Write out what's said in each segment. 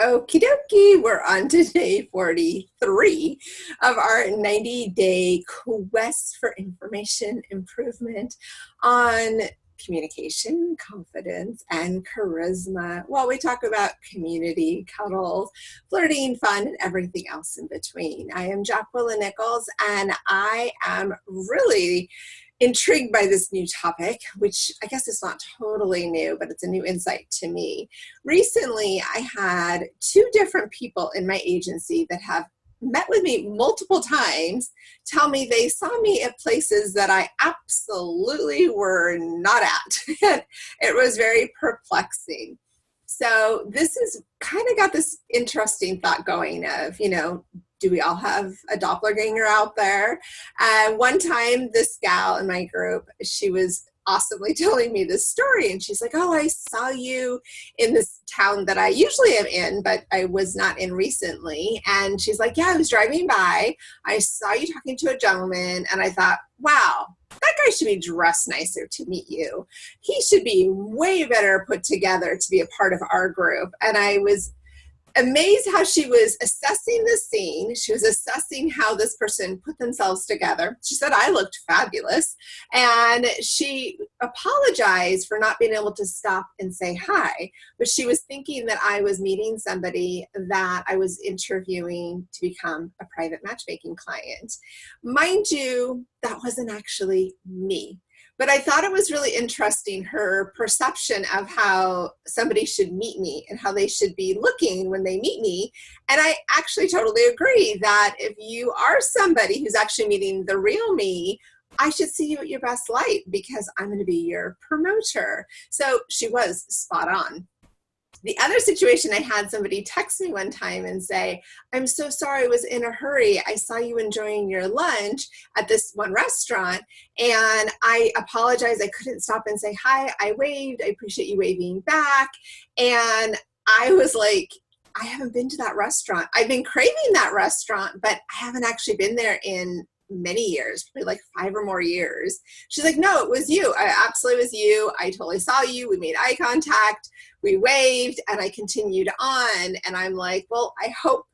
Okie dokie, we're on to day 43 of our 90-day quest for information improvement on communication, confidence, and charisma. Well, we talk about community, cuddles, flirting, fun, and everything else in between. I am Jacqueline Nichols, and I am really intrigued by this new topic, which I guess is not totally new, but it's a new insight to me. Recently, I had two different people in my agency that have met with me multiple times tell me they saw me at places that I absolutely were not at. And it was very perplexing. So this is kind of got this interesting thought going of, do we all have a doppelganger out there? One time, this gal in my group, she was awesomely telling me this story, and she's like, oh, I saw you in this town that I usually am in, but I was not in recently. And she's like, yeah, I was driving by. I saw you talking to a gentleman, and I thought, wow, that guy should be dressed nicer to meet you. He should be way better put together to be a part of our group. And I was amazed how she was assessing the scene. She was assessing how this person put themselves together. She said, I looked fabulous. And she apologized for not being able to stop and say hi. But she was thinking that I was meeting somebody that I was interviewing to become a private matchmaking client. Mind you, that wasn't actually me. But I thought it was really interesting, her perception of how somebody should meet me and how they should be looking when they meet me. And I actually totally agree that if you are somebody who's actually meeting the real me, I should see you at your best light because I'm going to be your promoter. So she was spot on. The other situation, I had somebody text me one time and say, I'm so sorry, I was in a hurry. I saw you enjoying your lunch at this one restaurant, and I apologize. I couldn't stop and say hi. I waved. I appreciate you waving back. And I was like, I haven't been to that restaurant. I've been craving that restaurant, but I haven't actually been there in many years, probably like 5 or more years. She's like, no, it was you. I absolutely was you. I totally saw you. We made eye contact. We waved, and I continued on. And I'm like, well, I hope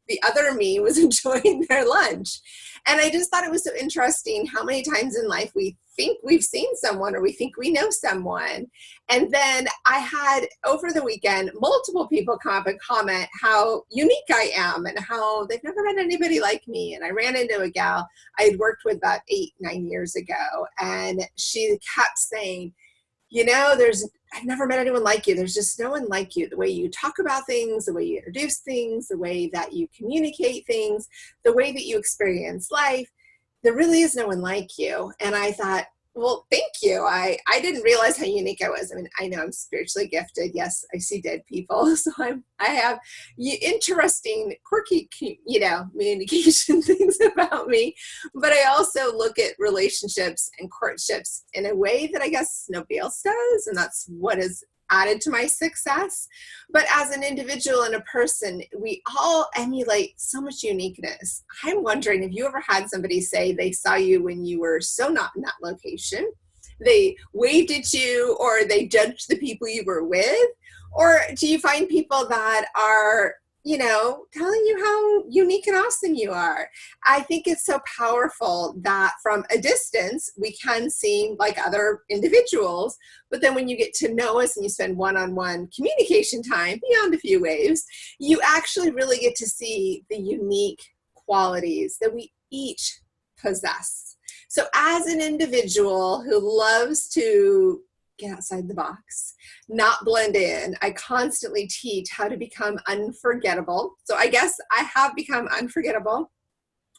the other me was enjoying their lunch. And I just thought it was so interesting how many times in life we think we've seen someone or we think we know someone. And then I had over the weekend, multiple people come up and comment how unique I am and how they've never met anybody like me. And I ran into a gal I had worked with about 8-9 years ago. And she kept saying, I've never met anyone like you. There's just no one like you. The way you talk about things, the way you introduce things, the way that you communicate things, the way that you experience life, there really is no one like you. And I thought, well, thank you. I didn't realize how unique I was. I mean, I know I'm spiritually gifted. Yes, I see dead people. So I have interesting, quirky, communication things about me. But I also look at relationships and courtships in a way that I guess nobody else does. And that's what is added to my success. But as an individual and a person, we all emulate so much uniqueness. I'm wondering if you ever had somebody say they saw you when you were so not in that location, they waved at you, or they judged the people you were with, or do you find people that are telling you how unique and awesome you are? I think it's so powerful that from a distance, we can seem like other individuals, but then when you get to know us and you spend one-on-one communication time beyond a few waves, you actually really get to see the unique qualities that we each possess. So as an individual who loves to get outside the box, not blend in, I constantly teach how to become unforgettable. So I guess I have become unforgettable,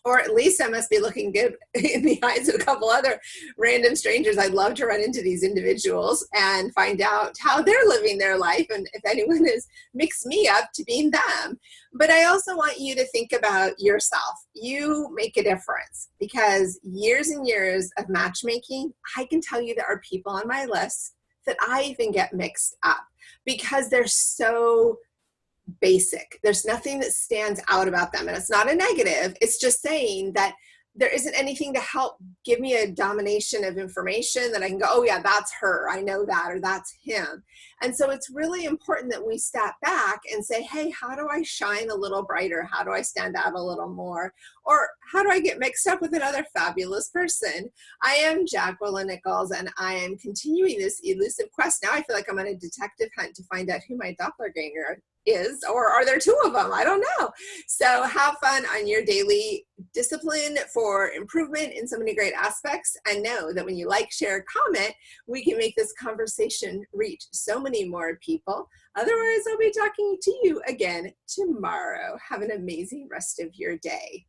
or at least I must be looking good in the eyes of a couple other random strangers. I'd love to run into these individuals and find out how they're living their life, and if anyone has mixed me up to being them. But I also want you to think about yourself. You make a difference, because years and years of matchmaking, I can tell you there are people on my list that I even get mixed up because they're so basic. There's nothing that stands out about them. And it's not a negative. It's just saying that there isn't anything to help give me a domination of information that I can go, oh yeah, that's her, I know that, or that's him. And so it's really important that we step back and say, hey, how do I shine a little brighter? How do I stand out a little more? Or how do I get mixed up with another fabulous person? I am Jacqueline Nichols, and I am continuing this elusive quest. Now I feel like I'm on a detective hunt to find out who my doppelganger is, or are there two of them? I don't know. So have fun on your daily discipline for improvement in so many great aspects, and know that when you like, share, comment, we can make this conversation reach so many more people. Otherwise, I'll be talking to you again tomorrow. Have an amazing rest of your day.